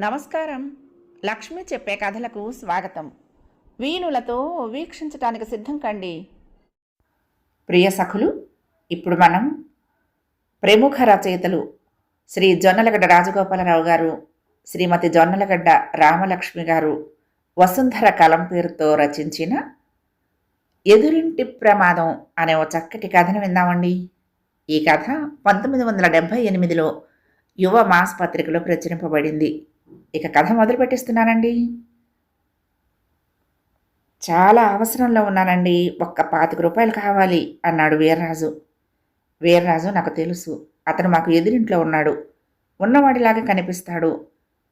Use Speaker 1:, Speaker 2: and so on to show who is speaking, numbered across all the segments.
Speaker 1: నమస్కారం. లక్ష్మి చెప్పే కథలకు స్వాగతం. వీణులతో వీక్షించటానికి సిద్ధం కండి. ప్రియ సఖులు, ఇప్పుడు మనం ప్రముఖ రచయితలు శ్రీ జొన్నలగడ్డ రాజగోపాలరావు గారు, శ్రీమతి జొన్నలగడ్డ రామలక్ష్మి గారు వసుంధర కలం పేరుతో రచించిన ఎదురింటి ప్రమాదం అనే ఓ చక్కటి కథను విందామండి. ఈ కథ 1978లో యువ మాస్ పత్రికలో ప్రచురింపబడింది. ఇక కథ మొదలు పెట్టిస్తున్నానండి. చాలా అవసరంలో ఉన్నానండి, ఒక్క ₹25 కావాలి అన్నాడు వీర్రాజు. వీర్రాజు నాకు తెలుసు, అతను మాకు ఎదురింట్లో ఉన్నాడు, ఉన్నవాడిలాగా కనిపిస్తాడు.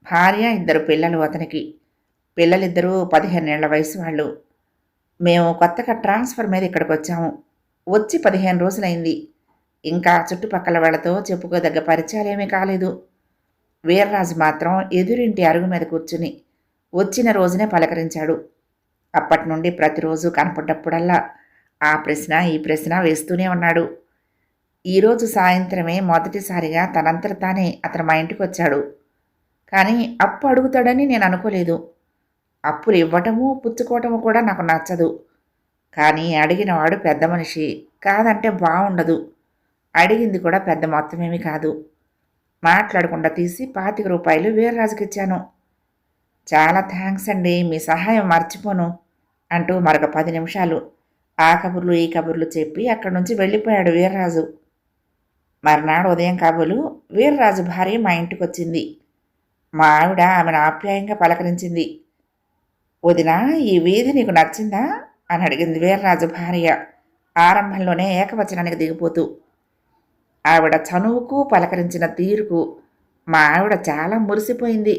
Speaker 1: భార్య, 2 పిల్లలు అతనికి. పిల్లలిద్దరూ 15 ఏళ్ల వయసు వాళ్ళు. మేము కొత్తగా ట్రాన్స్ఫర్ మీద ఇక్కడికి వచ్చాము. వచ్చి 15 రోజులైంది. ఇంకా చుట్టుపక్కల వాళ్ళతో చెప్పుకోదగ్గ పరిచయాలేమీ కాలేదు. వీర్రాజు మాత్రం ఎదురింటి అరుగు మీద కూర్చుని వచ్చిన రోజునే పలకరించాడు. అప్పటి నుండి ప్రతిరోజు కనపడ్డప్పుడల్లా ఆ ప్రశ్న ఈ ప్రశ్న వేస్తూనే ఉన్నాడు. ఈరోజు సాయంత్రమే మొదటిసారిగా తనంతట తానే అతను మా ఇంటికి వచ్చాడు. కానీ అప్పు అడుగుతాడని నేను అనుకోలేదు. అప్పులు ఇవ్వటము పుచ్చుకోవటము కూడా నాకు నచ్చదు. కానీ అడిగినవాడు పెద్ద మనిషి, కాదంటే బాగుండదు. అడిగింది కూడా పెద్ద మొత్తమేమీ కాదు. మాట్లాడకుండా తీసి ₹25 వీర్రాజుకి ఇచ్చాను. చాలా థ్యాంక్స్ అండి, మీ సహాయం మర్చిపోను అంటూ మరొక 10 నిమిషాలు ఆ కబుర్లు ఈ కబుర్లు చెప్పి అక్కడి నుంచి వెళ్ళిపోయాడు వీర్రాజు. మర్నాడు ఉదయం కాబోలు వీర్రాజు భార్య మా ఇంటికి వచ్చింది. మా ఆవిడ ఆమెను ఆప్యాయంగా పలకరించింది. వదినా, ఈ వీధి నీకు నచ్చిందా అని అడిగింది వీర్రాజు భార్య, ఆరంభంలోనే ఏకవచనానికి దిగిపోతూ. ఆవిడ చనువుకు పలకరించిన తీరుకు మా ఆవిడ చాలా మురిసిపోయింది.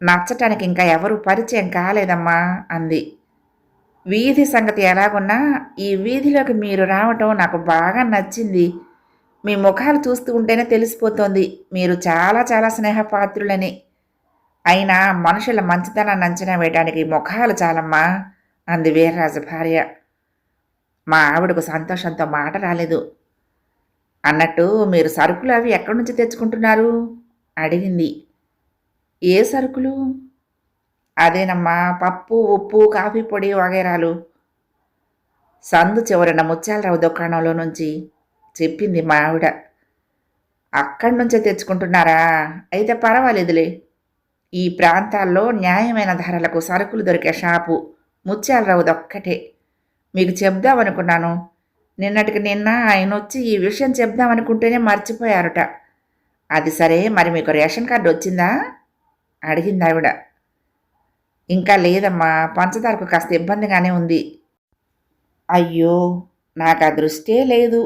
Speaker 1: నచ్చటానికి ఇంకా ఎవరు పరిచయం కాలేదమ్మా అంది. వీధి సంగతి ఎలాగున్నా ఈ వీధిలోకి మీరు రావటం నాకు బాగా నచ్చింది. మీ ముఖాలు చూస్తూ ఉంటేనే తెలిసిపోతోంది మీరు చాలా చాలా స్నేహపాత్రులని. అయినా మనుషుల మంచితనాన్ని అంచనా వేయడానికి ముఖాలు చాలమ్మా అంది వీర్రాజు భార్య. మా ఆవిడకు సంతోషంతో మాట రాలేదు. అన్నట్టు మీరు సరుకులు అవి ఎక్కడి నుంచి తెచ్చుకుంటున్నారు అడిగింది. ఏ సరుకులు? అదేనమ్మా, పప్పు, ఉప్పు, కాఫీ పొడి వగైరాలు. సందు చివరన ముత్యాలరావు దుకాణంలో నుంచి చెప్పింది మా ఆవిడ. అక్కడి నుంచే తెచ్చుకుంటున్నారా? అయితే పర్వాలేదులే. ఈ ప్రాంతాల్లో న్యాయమైన ధరలకు సరుకులు దొరికే షాపు ముత్యాలరావుదొక్కటే. మీకు చెప్దామనుకున్నాను. నిన్నటికి నిన్న ఆయన వచ్చి ఈ విషయం చెప్దామనుకుంటేనే మర్చిపోయారుట. అది సరే, మరి మీకు రేషన్ కార్డు వచ్చిందా అడిగింది ఆవిడ. ఇంకా లేదమ్మా, పంచదారకు కాస్త ఇబ్బందిగానే ఉంది. అయ్యో, నాకు ఆ దృష్టే లేదు.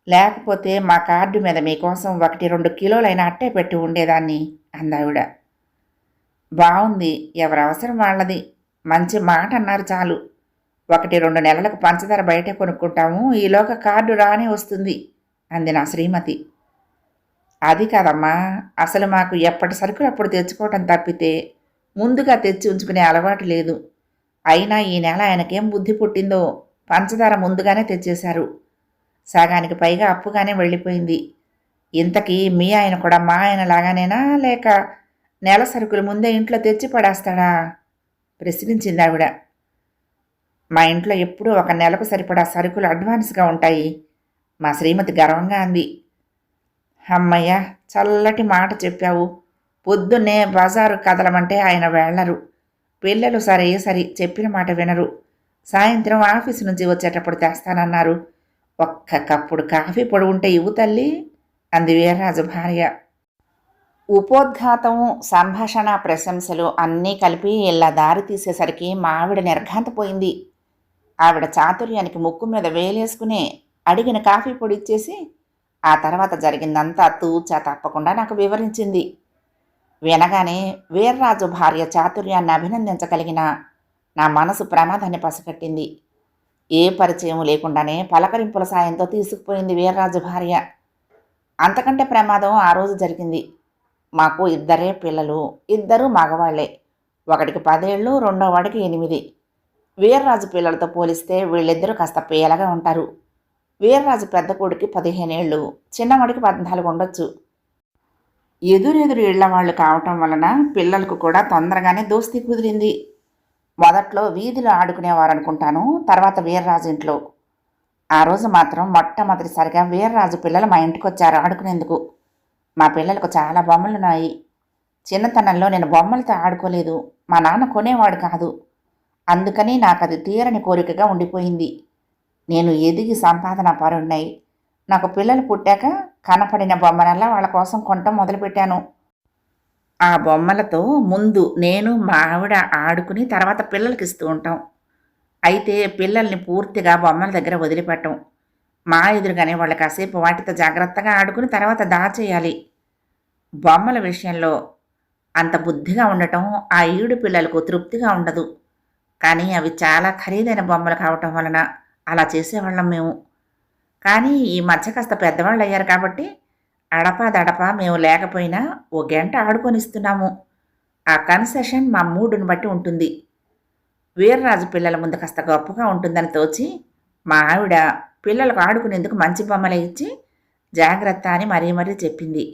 Speaker 1: లేకపోతే మా కార్డు మీద మీకోసం 1-2 కిలోలైన అట్టే పెట్టి ఉండేదాన్ని అందావిడ. బాగుంది, ఎవరి అవసరం వాళ్ళది. మంచి మాట అన్నారు చాలు. 1-2 నెలలకు పంచదార బయటే కొనుక్కుంటాము, ఈలోగా కార్డు రానే వస్తుంది అంది నా శ్రీమతి. అది కాదమ్మా, అసలు మాకు ఎప్పటి సరుకులు అప్పుడు తెచ్చుకోవటం తప్పితే ముందుగా తెచ్చి ఉంచుకునే అలవాటు లేదు. అయినా ఈ నెల ఆయనకేం బుద్ధి పుట్టిందో పంచదార ముందుగానే తెచ్చేశారు. సగానికి పైగా అప్పుగానే వెళ్ళిపోయింది. ఇంతకీ మీ ఆయన కూడా మా ఆయన లాగానేనా, లేక నెల సరుకులు ముందే ఇంట్లో తెచ్చి పడేస్తాడా ప్రశ్నించింది ఆవిడ. మా ఇంట్లో ఎప్పుడూ 1 నెలకు సరిపడా సరుకులు అడ్వాన్స్గా ఉంటాయి మా శ్రీమతి గర్వంగా అంది. అమ్మయ్య, చల్లటి మాట చెప్పావు. పొద్దున్నే బజారు కదలమంటే ఆయన వెళ్ళరు. పిల్లలు సరే చెప్పిన మాట వినరు. సాయంత్రం ఆఫీసు నుంచి వచ్చేటప్పుడు తెస్తానన్నారు. ఒక్క కప్పుడు కాఫీ పొడి ఉంటే ఇవ్వు తల్లి అంది వీర్రాజు భార్య. ఉపోద్ఘాతం, సంభాషణ, ప్రశంసలు అన్నీ కలిపి ఇలా దారి తీసేసరికి మా ఆవిడ నిర్ఘాంతపోయింది. ఆవిడ చాతుర్యానికి ముక్కు మీద వేలేసుకుని అడిగిన కాఫీ పొడి ఇచ్చేసి ఆ తర్వాత జరిగిందంతా తూచా తప్పకుండా నాకు వివరించింది. వినగానే వీర్రాజు భార్య చాతుర్యాన్ని అభినందించగలిగిన నా మనసు ప్రమాదాన్ని పసిగట్టింది. ఏ పరిచయం లేకుండానే పలకరింపుల సాయంతో తీసుకుపోయింది వీర్రాజు భార్య. అంతకంటే ప్రమాదం ఆ రోజు జరిగింది. మాకు 2 పిల్లలు, 2 మగవాళ్లే. ఒకడికి 10 ఏళ్ళు, రెండో వాడికి 8. వీర్రాజు పిల్లలతో పోలిస్తే వీళ్ళిద్దరూ కాస్త పేలగా ఉంటారు. వీర్రాజు పెద్ద కొడుకి 15 ఏళ్ళు, చిన్నవాడికి 14 ఉండొచ్చు. ఎదురెదురు ఇళ్ల వాళ్ళు కావటం వలన పిల్లలకు కూడా తొందరగానే దోస్తీ కుదిరింది. మొదట్లో వీధిలో ఆడుకునేవారనుకుంటాను, తర్వాత వీర్రాజు ఇంట్లో. ఆ రోజు మాత్రం మొట్టమొదటిసారిగా వీర్రాజు పిల్లలు మా ఇంటికొచ్చారు ఆడుకునేందుకు. మా పిల్లలకు చాలా బొమ్మలున్నాయి. చిన్నతనంలో నేను బొమ్మలతో ఆడుకోలేదు. మా నాన్న కొనేవాడు కాదు. అందుకని నాకది తీరని కోరికగా ఉండిపోయింది. నేను ఎదిగి సంపాదన పరుణ్ణై నాకు పిల్లలు పుట్టాక కనపడిన బొమ్మనల్లా వాళ్ళ కోసం కొనటం మొదలుపెట్టాను. ఆ బొమ్మలతో ముందు నేను మా ఆవిడ ఆడుకుని తర్వాత పిల్లలకి ఇస్తూ ఉంటాం. అయితే పిల్లల్ని పూర్తిగా బొమ్మల దగ్గర వదిలిపెట్టం. మా ఎదురుగానే వాళ్ళు కాసేపు వాటితో జాగ్రత్తగా ఆడుకుని తర్వాత దాచేయాలి. బొమ్మల విషయంలో అంత బుద్ధిగా ఉండటం ఆ ఈడు పిల్లలకు తృప్తిగా ఉండదు. కానీ అవి చాలా ఖరీదైన బొమ్మలు కావటం వలన అలా చేసేవాళ్ళం మేము. కానీ ఈ మధ్య కాస్త పెద్దవాళ్ళు అయ్యారు కాబట్టి అడపాదడపా మేము లేకపోయినా ఓ గంట ఆడుకొనిస్తున్నాము. ఆ కన్సెషన్ మా మూడుని బట్టి ఉంటుంది. వీర్రాజు పిల్లల ముందు కాస్త గొప్పగా ఉంటుందని తోచి మా ఆవిడ పిల్లలకు ఆడుకునేందుకు మంచి బొమ్మలే ఇచ్చి జాగ్రత్త అని మరీ మరీ చెప్పింది.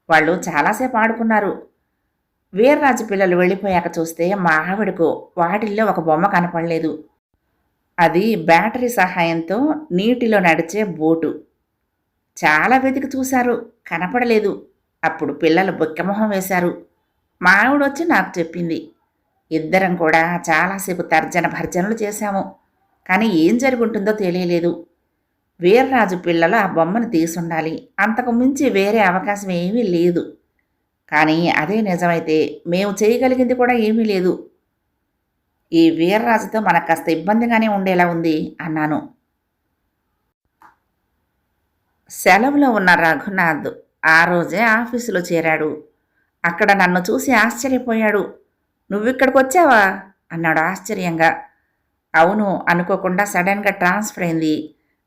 Speaker 1: వాళ్ళు చాలాసేపు ఆడుకున్నారు. వీర్రాజు పిల్లలు వెళ్ళిపోయాక చూస్తే మా ఆవిడకు వాటిల్లో ఒక బొమ్మ కనపడలేదు. అది బ్యాటరీ సహాయంతో నీటిలో నడిచే బోటు. చాలా వెతికి చూశారు, కనపడలేదు. అప్పుడు పిల్లలు బొక్కెమొహం వేశారు. మా ఆవిడొచ్చి నాకు చెప్పింది. ఇద్దరం కూడా చాలాసేపు తర్జన భర్జనలు చేశాము. కానీ ఏం జరుగుంటుందో తెలియలేదు. వీర్రాజు పిల్లలు ఆ బొమ్మను తీసుండాలి. అంతకు మించి వేరే అవకాశం ఏమీ లేదు. కానీ అదే నిజమైతే మేము చేయగలిగింది కూడా ఏమీ లేదు. ఈ వీర్రాజుతో మనకు కాస్త ఇబ్బందిగానే ఉండేలా ఉంది అన్నాను. సెలవులో ఉన్న రఘునాథ్ ఆ రోజే ఆఫీసులో చేరాడు. అక్కడ నన్ను చూసి ఆశ్చర్యపోయాడు. నువ్విక్కడికి వచ్చావా అన్నాడు ఆశ్చర్యంగా. అవును, అనుకోకుండా సడన్గా ట్రాన్స్ఫర్ అయింది.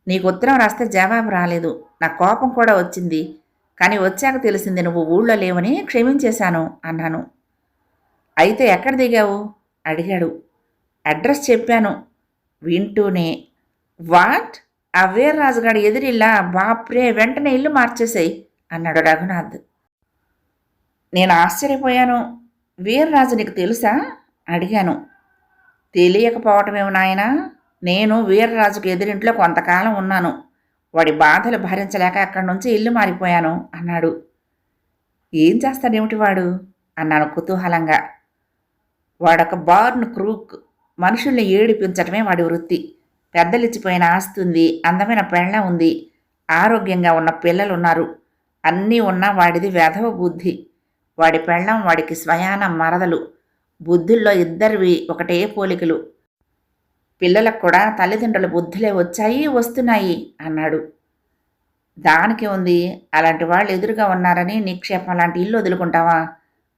Speaker 1: నీకు ఉత్తరం రాస్తే జవాబు రాలేదు. నా కోపం కూడా వచ్చింది. కానీ వచ్చాక తెలిసింది నువ్వు ఊళ్ళో లేవని క్షమించేశాను అన్నాను. అయితే ఎక్కడ దిగావు అడిగాడు. అడ్రస్ చెప్పాను. వింటూనే వాట్, ఆ వీర్రాజుగాడి ఎదురిల్లా? బాప్రే, వెంటనే ఇల్లు మార్చేసాయి అన్నాడు రఘునాథ్. నేను ఆశ్చర్యపోయాను. వీర్రాజు నీకు తెలుసా అడిగాను. తెలియకపోవటమేమో నాయనా, నేను వీర్రాజుకు ఎదురింట్లో కొంతకాలం ఉన్నాను. వాడి బాధలు భరించలేక అక్కడి నుంచి ఇల్లు మారిపోయాను అన్నాడు. ఏం చేస్తాడేమిటి వాడు అన్నాను కుతూహలంగా. వాడొక బార్న్ క్రూక్. మనుషుల్ని ఏడిపించటమే వాడి వృత్తి. పెద్దలిచ్చిపోయిన ఆస్తి ఉంది, అందమైన పెళ్ళ ఉంది, ఆరోగ్యంగా ఉన్న పిల్లలున్నారు. అన్నీ ఉన్నా వాడిది వెధవ బుద్ధి. వాడి పెళ్ళం వాడికి స్వయాన మరదలు. బుద్ధుల్లో ఇద్దరివి ఒకటే పోలికలు. పిల్లలకు కూడా తల్లిదండ్రుల బుద్ధులే వచ్చాయి, వస్తున్నాయి అన్నాడు. దానికి ఉంది, అలాంటి వాళ్ళు ఎదురుగా ఉన్నారని నిక్షేపం లాంటి ఇల్లు వదులుకుంటావా?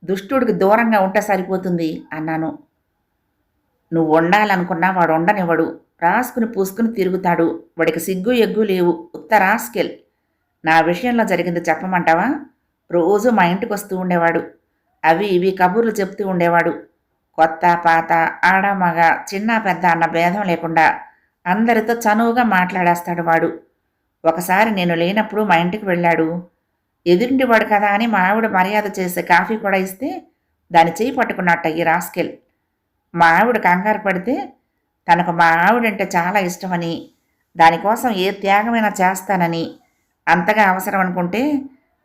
Speaker 1: దుష్టుడికి దూరంగా ఉంటే సరిపోతుంది అన్నాను. నువ్వు ఉండాలనుకున్నా వాడు ఉండనివ్వడు. రాసుకుని పూసుకుని తిరుగుతాడు. వాడికి సిగ్గు ఎగ్గు లేవు. ఉత్త రాస్కెల్. నా విషయంలో జరిగింది చెప్పమంటావా? రోజు మా ఇంటికి వస్తూ ఉండేవాడు. అవి ఇవి కబుర్లు చెప్తూ ఉండేవాడు. కొత్త పాత, ఆడ మగ, చిన్న పెద్ద అన్న భేదం లేకుండా అందరితో చనువుగా మాట్లాడేస్తాడు వాడు. ఒకసారి నేను లేనప్పుడు మా ఇంటికి వెళ్ళాడు. ఎదురింటివాడు కదా అని మా ఆవిడ మర్యాద చేసే కాఫీ కూడా ఇస్తే దాన్ని చేయి పట్టుకున్నట్ట ఈ రాస్కెల్. మా ఆవిడ కంగారు పడితే తనకు మా ఆవిడంటే చాలా ఇష్టమని, దానికోసం ఏ త్యాగమైనా చేస్తానని, అంతగా అవసరం అనుకుంటే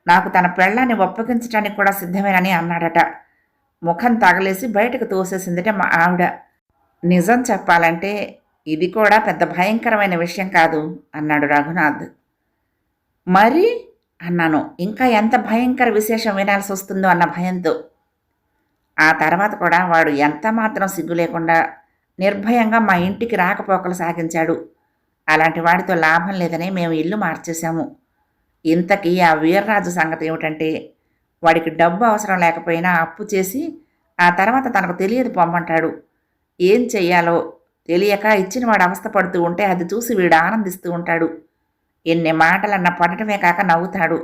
Speaker 1: నాకు తన పెళ్ళాన్ని ఒప్పగించడానికి కూడా సిద్ధమేనని అన్నాడట. ముఖం తగలేసి బయటకు తోసేసిందిట మా ఆవిడ. నిజం చెప్పాలంటే ఇది కూడా పెద్ద భయంకరమైన విషయం కాదు అన్నాడు రఘునాథ్. మరి అన్నాను, ఇంకా ఎంత భయంకర విశేషం వినాల్సి వస్తుందో అన్న భయంతో. ఆ తర్వాత కూడా వాడు ఎంత మాత్రం సిగ్గు లేకుండా నిర్భయంగా మా ఇంటికి రాకపోకలు సాగించాడు. అలాంటి వాడితో లాభం లేదని మేము ఇల్లు మార్చేశాము. ఇంతకీ ఆ వీర్రాజు సంగతి ఏమిటంటే, వాడికి డబ్బు అవసరం లేకపోయినా అప్పు చేసి ఆ తర్వాత తనకు తెలియదు పొమ్మంటాడు. ఏం చెయ్యాలో తెలియక ఇచ్చిన వాడు అవస్థ పడుతూ ఉంటే అది చూసి వీడు ఆనందిస్తూ ఉంటాడు. ఎన్ని మాటలన్నా పడటమే కాక నవ్వుతాడు.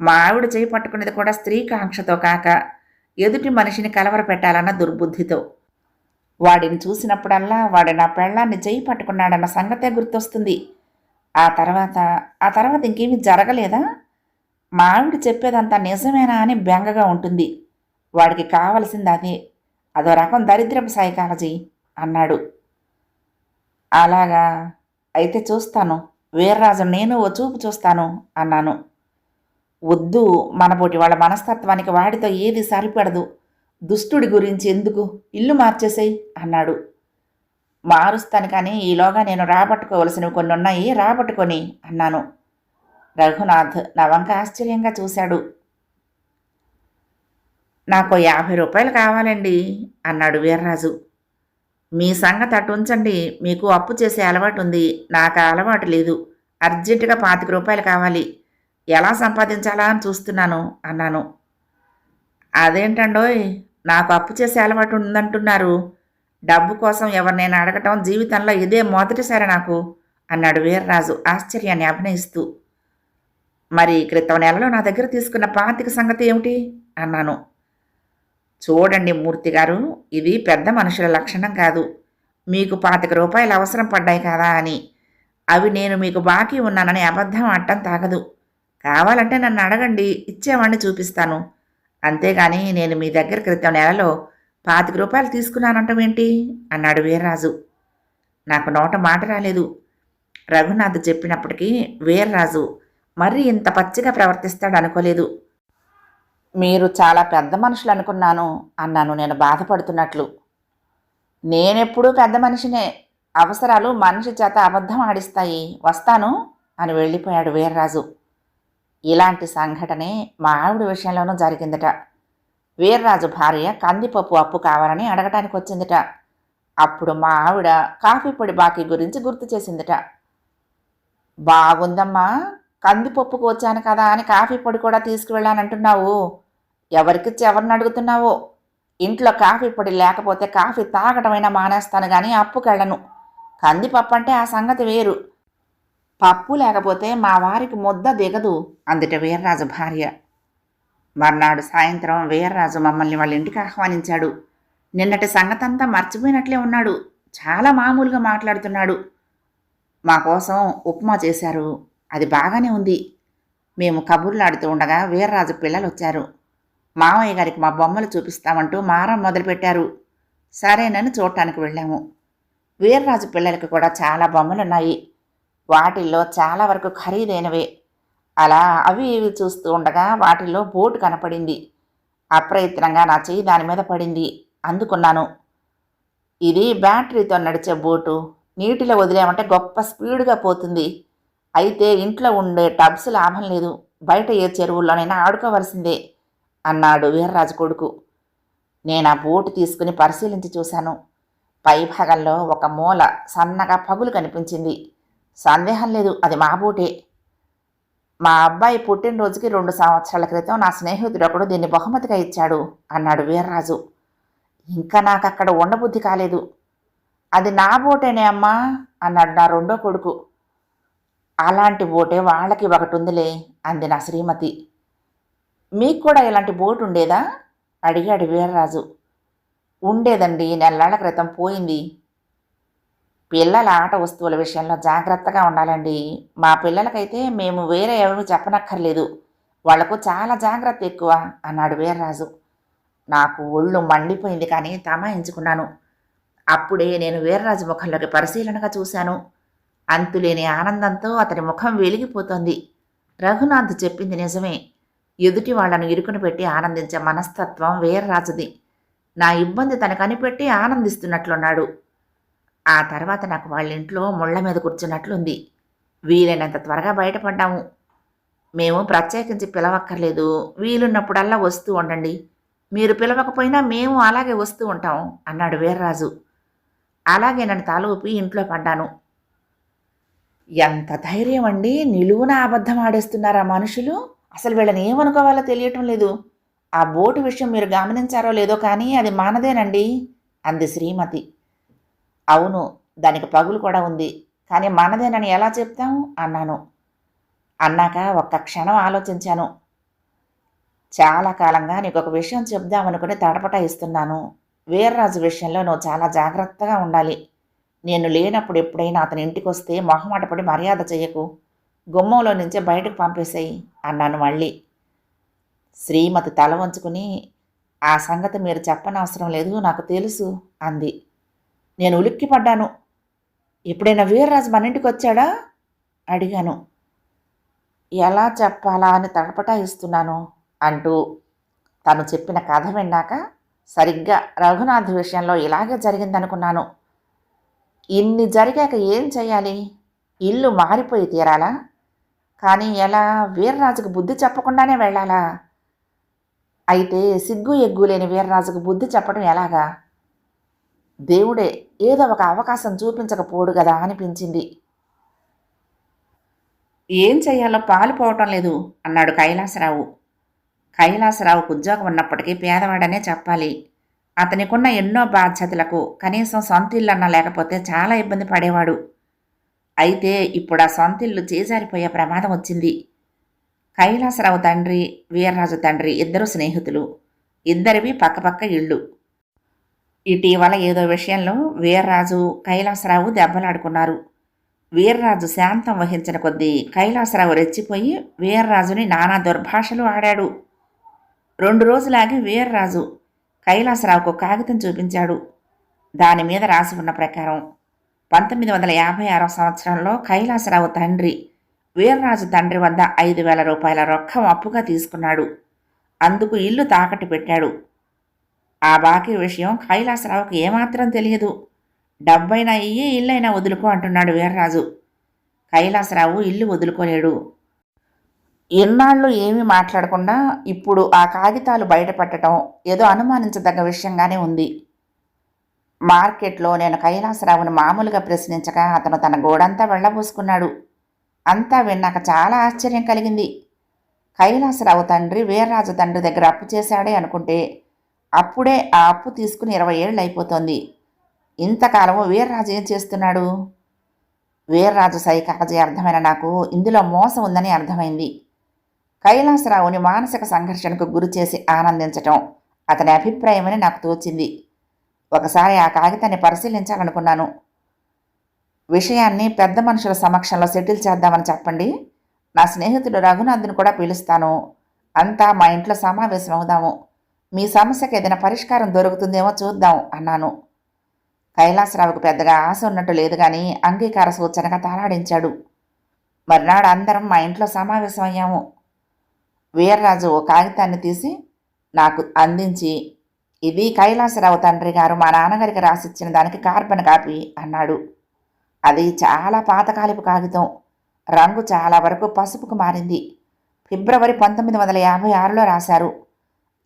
Speaker 1: మా ఆవిడ చేయి పట్టుకునేది కూడా స్త్రీకాంక్షతో కాక ఎదుటి మనిషిని కలవరపెట్టాలన్న దుర్బుద్ధితో. వాడిని చూసినప్పుడల్లా వాడు నా పెళ్ళాన్ని చేయి పట్టుకున్నాడన్న సంగతే గుర్తొస్తుంది. ఆ తర్వాత ఇంకేమీ జరగలేదా? మా ఆవిడ చెప్పేదంతా నిజమేనా అని బెంగగా ఉంటుంది. వాడికి కావలసింది అదే. అదో రకం దరిద్రపు సైకాలజీ అన్నాడు. అలాగా, అయితే చూస్తాను. వీర్రాజు నేను ఓ చూపు చూస్తాను అన్నాను. వద్దు, మనబోటి వాళ్ళ మనస్తత్వానికి వాడితో ఏది సరిపడదు. దుష్టుడి గురించి ఎందుకు, ఇల్లు మార్చేసేయ్ అన్నాడు. మారుస్తాను కానీ ఈలోగా నేను రాబట్టుకోవలసినవి కొన్ని ఉన్నాయి, రాబట్టుకొని అన్నాను. రఘునాథ్ నా వంక ఆశ్చర్యంగా చూశాడు. నాకు 50 రూపాయలు కావాలండి అన్నాడు వీర్రాజు. మీ సంగతి అటు ఉంచండి, మీకు అప్పు చేసే అలవాటు ఉంది, నాకు ఆ అలవాటు లేదు. అర్జెంటుగా 25 రూపాయలు కావాలి. ఎలా సంపాదించాలా అని చూస్తున్నాను అన్నాను. అదేంటండోయ్, నాకు అప్పు చేసే అలవాటు ఉందంటున్నారు. డబ్బు కోసం ఎవరినైనా అడగటం జీవితంలో ఇదే మొదటిసారి నాకు అన్నాడు వీర్రాజు ఆశ్చర్యాన్ని అభినయిస్తూ. మరి క్రితం నెలలో నా దగ్గర తీసుకున్న 25 సంగతి ఏమిటి అన్నాను. చూడండి మూర్తిగారు, ఇది పెద్ద మనుషుల లక్షణం కాదు. మీకు 25 రూపాయలు అవసరం పడ్డాయి కదా అని అవి నేను మీకు బాకీ ఉన్నానని అబద్ధం ఆడటం తాగదు. కావాలంటే నన్ను అడగండి, ఇచ్చేవాడిని చూపిస్తాను. అంతేగాని నేను మీ దగ్గర క్రితం నెలలో 25 రూపాయలు తీసుకున్నానంటమేంటి అన్నాడు వీర్రాజు. నాకు నోట మాట రాలేదు. రఘునాథ్ చెప్పినప్పటికీ వీర్రాజు మరీ ఇంత పచ్చిగా ప్రవర్తిస్తాడు అనుకోలేదు. మీరు చాలా పెద్ద మనుషులు అనుకున్నాను అన్నాను నేను బాధపడుతున్నట్లు. నేనెప్పుడూ పెద్ద మనిషినే. అవసరాలు మనిషి చేత అబద్ధం ఆడిస్తాయి. వస్తాను అని వెళ్ళిపోయాడు వీర్రాజు. ఇలాంటి సంఘటనే మా ఆవిడ విషయంలోనూ జరిగిందట. వీర్రాజు భార్య కందిపప్పు అప్పు కావాలని అడగటానికి వచ్చిందట. అప్పుడు మా ఆవిడ కాఫీ పొడి బాకీ గురించి గుర్తు చేసిందట. బాగుందమ్మా, కందిపప్పుకు వచ్చాను కదా అని కాఫీ పొడి కూడా తీసుకువెళ్ళానంటున్నావు. ఎవరికిచ్చి ఎవరిని అడుగుతున్నావో. ఇంట్లో కాఫీ పొడి లేకపోతే కాఫీ తాగటమైనా మానేస్తాను కానీ అప్పుకెళ్ళను. కందిపప్పు అంటే ఆ సంగతి వేరు. పప్పు లేకపోతే మా వారికి ముద్ద దిగదు అందుట వీర్రాజు భార్య. మర్నాడు సాయంత్రం వీర్రాజు మమ్మల్ని వాళ్ళ ఇంటికి ఆహ్వానించాడు. నిన్నటి సంగతంతా మర్చిపోయినట్లే ఉన్నాడు. చాలా మామూలుగా మాట్లాడుతున్నాడు. మా కోసం ఉప్మా చేశారు. అది బాగానే ఉంది. మేము కబుర్లాడుతూ ఉండగా వీర్రాజు పిల్లలు వచ్చారు. మామయ్య గారికి మా బొమ్మలు చూపిస్తామంటూ మారం మొదలుపెట్టారు. సరేనని చూడటానికి వెళ్ళాము. వీర్రాజు పిల్లలకి కూడా చాలా బొమ్మలున్నాయి. వాటిల్లో చాలా వరకు ఖరీదైనవే. అలా అవి ఇవి చూస్తూ ఉండగా వాటిల్లో బోటు కనపడింది. అప్రయత్నంగా నా చెయ్యి దాని మీద పడింది. అందుకున్నాను. ఇది బ్యాటరీతో నడిచే బోటు. నీటిలో వదిలేమంటే గొప్ప స్పీడ్గా పోతుంది. అయితే ఇంట్లో ఉండే టబ్స్ లాభం లేదు. బయట ఏ చెరువుల్లోనైనా ఆడుకోవలసిందే అన్నాడు వీర్రాజు కొడుకు. నేను ఆ బోటు తీసుకుని పరిశీలించి చూశాను. పైభాగంలో ఒక మూల సన్నగా పగులు కనిపించింది. సందేహం లేదు, అది మా బోటే. మా అబ్బాయి పుట్టినరోజుకి 2 సంవత్సరాల క్రితం నా స్నేహితుడు ఒకడు దీన్ని బహుమతిగా ఇచ్చాడు అన్నాడు వీర్రాజు. ఇంకా నాకు అక్కడ ఉండబుద్ధి కాలేదు. అది నా బోటేనే అమ్మా అన్నాడు నా రెండో కొడుకు. అలాంటి బోటే వాళ్ళకి ఒకటి ఉందిలే అంది నా శ్రీమతి. మీకు కూడా ఇలాంటి బోటు ఉండేదా అడిగాడు వీర్రాజు. ఉండేదండి, నెలల క్రితం పోయింది. పిల్లల ఆట వస్తువుల విషయంలో జాగ్రత్తగా ఉండాలండి. మా పిల్లలకైతే మేము వేరే ఏమీ చెప్పనక్కర్లేదు. వాళ్లకు చాలా జాగ్రత్త ఎక్కువ అన్నాడు వీర్రాజు. నాకు ఒళ్ళు మండిపోయింది కానీ తమాయించుకున్నాను. అప్పుడే నేను వీర్రాజు ముఖంలోకి పరిశీలనగా చూశాను. అంతులేని ఆనందంతో అతని ముఖం వెలిగిపోతోంది. రఘునాథ్ చెప్పింది నిజమే. ఎదుటి వాళ్లను ఇరుకుని పెట్టి ఆనందించే మనస్తత్వం వీర్రాజుది. నా ఇబ్బంది తను కనిపెట్టి ఆనందిస్తున్నట్లున్నాడు. ఆ తర్వాత నాకు వాళ్ళ ఇంట్లో ముళ్ల మీద కూర్చున్నట్లుంది. వీలైనంత త్వరగా బయటపడ్డాము. మేము ప్రత్యేకించి పిలవక్కర్లేదు. వీలున్నప్పుడల్లా వస్తూ ఉండండి. మీరు పిలవకపోయినా మేము అలాగే వస్తూ ఉంటాం అన్నాడు వీర్రాజు. అలాగే నన్ను తల ఊపి ఇంట్లో పడ్డాను. ఎంత ధైర్యం అండి, నిలువున అబద్ధం ఆడేస్తున్నారా మనుషులు. అసలు వీళ్ళని ఏమనుకోవాలో తెలియటం లేదు. ఆ బోటు విషయం మీరు గమనించారో లేదో కానీ అది మనదేనండి అంది శ్రీమతి. అవును, దానికి పగులు కూడా ఉంది. కానీ మనదేనని ఎలా చెప్తాం అన్నాను. అన్నాక ఒక్క క్షణం ఆలోచించాను. చాలా కాలంగా నీకు ఒక విషయం చెప్దామనుకుని తడపటాయిస్తున్నాను. వీర్రాజు విషయంలో నువ్వు చాలా జాగ్రత్తగా ఉండాలి. నేను లేనప్పుడు ఎప్పుడైనా అతని ఇంటికి వస్తే మొహమాటపడి మర్యాద చెయ్యకు. గుమ్మంలో నుంచే బయటకు పంపేశాయి అన్నాను మళ్ళీ. శ్రీమతి తల వంచుకుని, ఆ సంగతి మీరు చెప్పనవసరం లేదు, నాకు తెలుసు అంది. నేను ఉలిక్కిపడ్డాను. ఎప్పుడైనా వీర్రాజు మన ఇంటికి వచ్చాడా అడిగాను. ఎలా చెప్పాలా అని తడపటాయిస్తున్నాను అంటూ తను చెప్పిన కథ విన్నాక సరిగ్గా రఘునాథ్ విషయంలో ఇలాగే జరిగిందనుకున్నాను. ఇన్ని జరిగాక ఏం చెయ్యాలి? ఇల్లు మారిపోయి తీరాలా? కానీ ఎలా? వీర్రాజుకు బుద్ధి చెప్పకుండానే వెళ్ళాలా? అయితే సిగ్గు ఎగ్గు లేని వీర్రాజుకు బుద్ధి చెప్పడం ఎలాగా? దేవుడే ఏదో ఒక అవకాశం చూపించకపోడు గదా అనిపించింది. ఏం చెయ్యాలో పాలుపోవటం లేదు అన్నాడు కైలాసరావు. కైలాసరావుకు ఉద్యోగం ఉన్నప్పటికీ పేదవాడనే చెప్పాలి. అతనికున్న ఎన్నో బాధ్యతలకు కనీసం సొంతిల్లన్నా లేకపోతే చాలా ఇబ్బంది పడేవాడు. అయితే ఇప్పుడు ఆ సొంతిల్లు చేజారిపోయే ప్రమాదం వచ్చింది. కైలాసరావు తండ్రి, వీర్రాజు తండ్రి ఇద్దరు స్నేహితులు. ఇద్దరివి పక్కపక్క ఇళ్ళు. ఇటీవల ఏదో విషయంలో వీర్రాజు, కైలాసరావు దెబ్బలాడుకున్నారు. వీర్రాజు శాంతం వహించిన కొద్దీ కైలాసరావు రెచ్చిపోయి వీర్రాజుని నానా దుర్భాషలు ఆడాడు. 2 రోజులాగి వీర్రాజు కైలాసరావుకు కాగితం చూపించాడు. దానిమీద రాసి ఉన్న ప్రకారం 1956 సంవత్సరంలో కైలాసరావు తండ్రి వీర్రాజు తండ్రి వద్ద 5,000 రూపాయల రొక్కం అప్పుగా తీసుకున్నాడు. అందుకు ఇల్లు తాకట్టు పెట్టాడు. ఆ బాకీ విషయం కైలాసరావుకు ఏమాత్రం తెలియదు. డబ్బైనా ఇయ్యి, ఇల్లైనా వదులుకో అంటున్నాడు వీర్రాజు. కైలాసరావు ఇల్లు వదులుకోలేడు. ఇన్నాళ్ళు ఏమీ మాట్లాడకుండా ఇప్పుడు ఆ కాగితాలు బయటపెట్టడం ఏదో అనుమానించదగ్గ విషయంగానే ఉంది. మార్కెట్లో నేను కైలాసరావును మామూలుగా ప్రశ్నించగా అతను తన గోడంతా వెళ్ళబోసుకున్నాడు. అంతా విన్నాక చాలా ఆశ్చర్యం కలిగింది. కైలాసరావు తండ్రి వీర్రాజు తండ్రి దగ్గర అప్పు చేశాడే అనుకుంటే అప్పుడే ఆ అప్పు తీసుకుని 20 ఏళ్ళు అయిపోతోంది. ఇంతకాలము వీర్రాజు ఏం చేస్తున్నాడు? వీర్రాజు సైకాలజీ అర్థమైన నాకు ఇందులో మోసం ఉందని అర్థమైంది. కైలాసరావుని మానసిక సంఘర్షణకు గురిచేసి ఆనందించటం అతని అభిప్రాయమని నాకు తోచింది. ఒకసారి ఆ కాగితాన్ని పరిశీలించాలనుకున్నాను. విషయాన్ని పెద్ద మనుషుల సమక్షంలో సెటిల్ చేద్దామని చెప్పండి. నా స్నేహితుడు రఘునాథ్ని కూడా పిలుస్తాను. అంతా మా ఇంట్లో సమావేశం అవుదాము. మీ సమస్యకు ఏదైనా పరిష్కారం దొరుకుతుందేమో చూద్దాం అన్నాను. కైలాసరావుకు పెద్దగా ఆశ ఉన్నట్టు లేదు కానీ అంగీకార సూచనగా తలాడించాడు. మర్నాడు అందరం మా ఇంట్లో సమావేశం అయ్యాము. వీర్రాజు ఓ కాగితాన్ని తీసి నాకు అందించి, ఇది కైలాసరావు తండ్రి గారు మా నాన్నగారికి రాసిచ్చిన దానికి కార్బన్ కాపీ అన్నాడు. అది చాలా పాతకాలిపు కాగితం. రంగు చాలా వరకు పసుపుకు మారింది. ఫిబ్రవరి 1956లో రాశారు.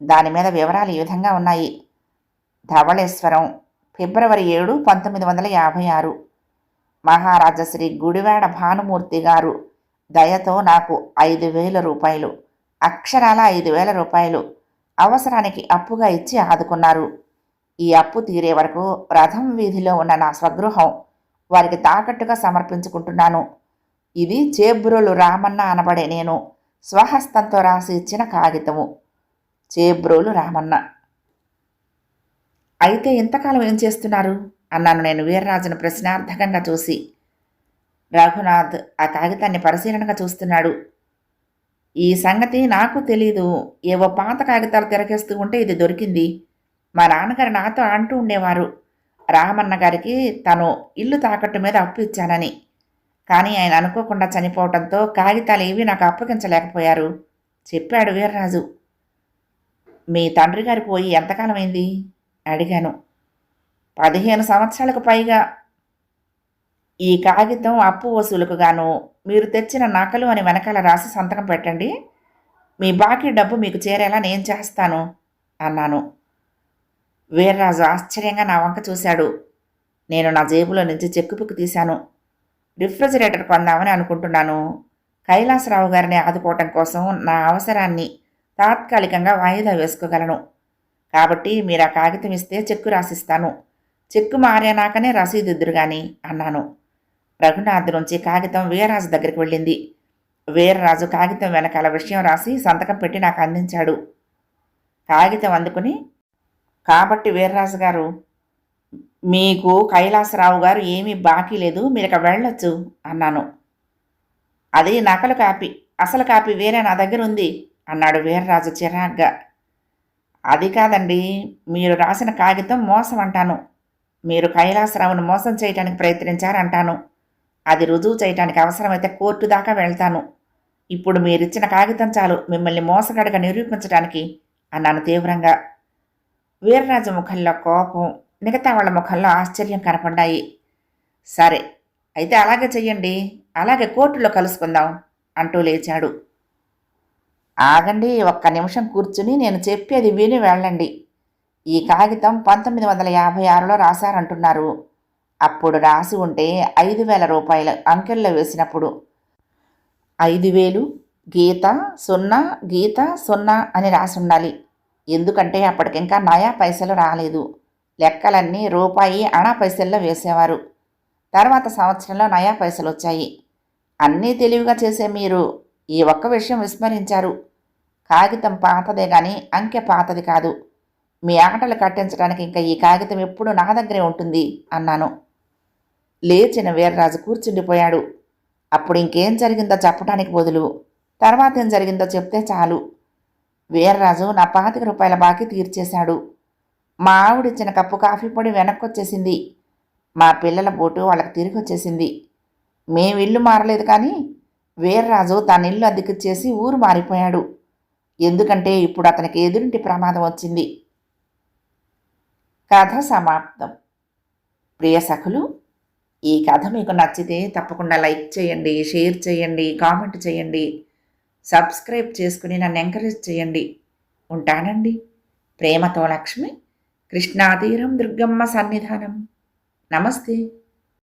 Speaker 1: దాని మీద వివరాలు ఈ విధంగా ఉన్నాయి. ధవళేశ్వరం, ఫిబ్రవరి 7, 1956. మహారాజశ్రీ గుడివాడ భానుమూర్తి గారు దయతో నాకు 5,000 రూపాయలు, అక్షరాల 5,000 రూపాయలు అవసరానికి అప్పుగా ఇచ్చి ఆదుకున్నారు. ఈ అప్పు తీరే వరకు రథం వీధిలో ఉన్న నా స్వగృహం వారికి తాకట్టుగా సమర్పించుకుంటున్నాను. ఇది చేబ్రోలు రామన్న అనబడే నేను స్వహస్తంతో రాసి ఇచ్చిన కాగితము. చేబ్రోలు రామన్న. అయితే ఇంతకాలం ఏం చేస్తున్నారు అన్నాను నేను వీర్రాజును ప్రశ్నార్థకంగా చూసి. రఘునాథ్ ఆ కాగితాన్ని పరిశీలనగా చూస్తున్నాడు. ఈ సంగతి నాకు తెలీదు. ఏవో పాత కాగితాలు తిరగేస్తూ ఉంటే ఇది దొరికింది. మా నాన్నగారు నాతో అంటూ ఉండేవారు, రామన్న గారికి తను ఇల్లు తాకట్టు మీద అప్పు ఇచ్చానని. కానీ ఆయన అనుకోకుండా చనిపోవడంతో కాగితాలు ఏవి నాకు అప్పగించలేకపోయారు చెప్పాడు వీర్రాజు. మీ తండ్రి గారు పోయి ఎంతకాలమైంది అడిగాను. 15 సంవత్సరాలకు పైగా. ఈ కాగితం అప్పు వసూలుకు గాను మీరు తెచ్చిన నకలు అని వెనకాల రాసి సంతకం పెట్టండి. మీ బాకీ డబ్బు మీకు చేరేలా నేను చేస్తాను అన్నాను. వీర్రాజు ఆశ్చర్యంగా నా వంక చూశాడు. నేను నా జేబులో నుంచి చెక్కుబుక్ తీశాను. రిఫ్రిజిరేటర్ కొందామని అనుకుంటున్నాను. కైలాసరావు గారిని ఆదుకోవటం కోసం నా అవసరాన్ని తాత్కాలికంగా వాయిదా వేసుకోగలను. కాబట్టి మీరు ఆ కాగితం ఇస్తే చెక్కు రాసిస్తాను. చెక్కు మారేనాకనే రసీదిద్దురు గాని అన్నాను. రఘునాథ్ నుంచి కాగితం వీర్రాజు దగ్గరికి వెళ్ళింది. వీర్రాజు కాగితం వెనకాల విషయం రాసి సంతకం పెట్టి నాకు అందించాడు. కాగితం అందుకుని, కాబట్టి వీర్రాజు గారు, మీకు కైలాసరావు గారు ఏమీ బాకీ లేదు, మీరిక వెళ్ళొచ్చు అన్నాను. అది నకలు కాపీ, అసలు కాపీ వేరే నా దగ్గర ఉంది అన్నాడు వీర్రాజు చిరాగ్గా. అది కాదండి, మీరు రాసిన కాగితం మోసం అంటాను. మీరు కైలాసరావును మోసం చేయటానికి ప్రయత్నించారంటాను. అది రుజువు చేయటానికి అవసరమైతే కోర్టు దాకా వెళ్తాను. ఇప్పుడు మీరిచ్చిన కాగితం చాలు మిమ్మల్ని మోసగాడిగా నిరూపించడానికి అన్నాను తీవ్రంగా. వీర్రాజు ముఖంలో కోపం, మిగతా వాళ్ళ ముఖంలో ఆశ్చర్యం కనపడ్డాయి. సరే, అయితే అలాగే చెయ్యండి, అలాగే కోర్టులో కలుసుకుందాం అంటూ లేచాడు. ఆగండి, ఒక్క నిమిషం కూర్చుని నేను చెప్పేది విని వెళ్ళండి. ఈ కాగితం 1956లో రాశారంటున్నారు. అప్పుడు రాసి ఉంటే 5,000 అంకెల్లో వేసినప్పుడు 5,000 గీత 0 గీత 0 అని రాసి ఉండాలి. ఎందుకంటే అప్పటికింకా నయా పైసలు రాలేదు. లెక్కలన్నీ రూపాయి అణా పైసల్లో వేసేవారు. తర్వాత సంవత్సరంలో నయా పైసలు వచ్చాయి. అన్నీ తెలివిగా చేసే మీరు ఈ ఒక్క విషయం విస్మరించారు. కాగితం పాతదే గాని అంకె పాతది కాదు. మీ ఆటలు కట్టించడానికి ఇంకా ఈ కాగితం ఎప్పుడు నా దగ్గరే ఉంటుంది అన్నాను. లేచిన వీర్రాజు కూర్చుండిపోయాడు. అప్పుడు ఇంకేం జరిగిందో చెప్పడానికి బదులు తర్వాత ఏం జరిగిందో చెప్తే చాలు. వీర్రాజు నా ₹25 బాకీ తీర్చేశాడు. మా ఆవిడిచ్చిన కప్పు కాఫీ పొడి వెనక్కొచ్చేసింది. మా పిల్లల బోటు వాళ్ళకి తిరిగి వచ్చేసింది. మేమిల్లు మారలేదు కానీ వీర్రాజు తన ఇల్లు అద్దెకిచ్చేసి ఊరు మారిపోయాడు. ఎందుకంటే ఇప్పుడు అతనికి ఎదురింటి ప్రమాదం వచ్చింది. కథ సమాప్తం. ప్రియ సఖులు, ఈ కథ మీకు నచ్చితే తప్పకుండా లైక్ చేయండి, షేర్ చేయండి, కామెంట్ చేయండి, సబ్స్క్రైబ్ చేసుకుని నన్ను ఎంకరేజ్ చేయండి. ఉంటానండి. ప్రేమతో లక్ష్మి, కృష్ణాతీరం దుర్గమ్మ సన్నిధానం. నమస్తే.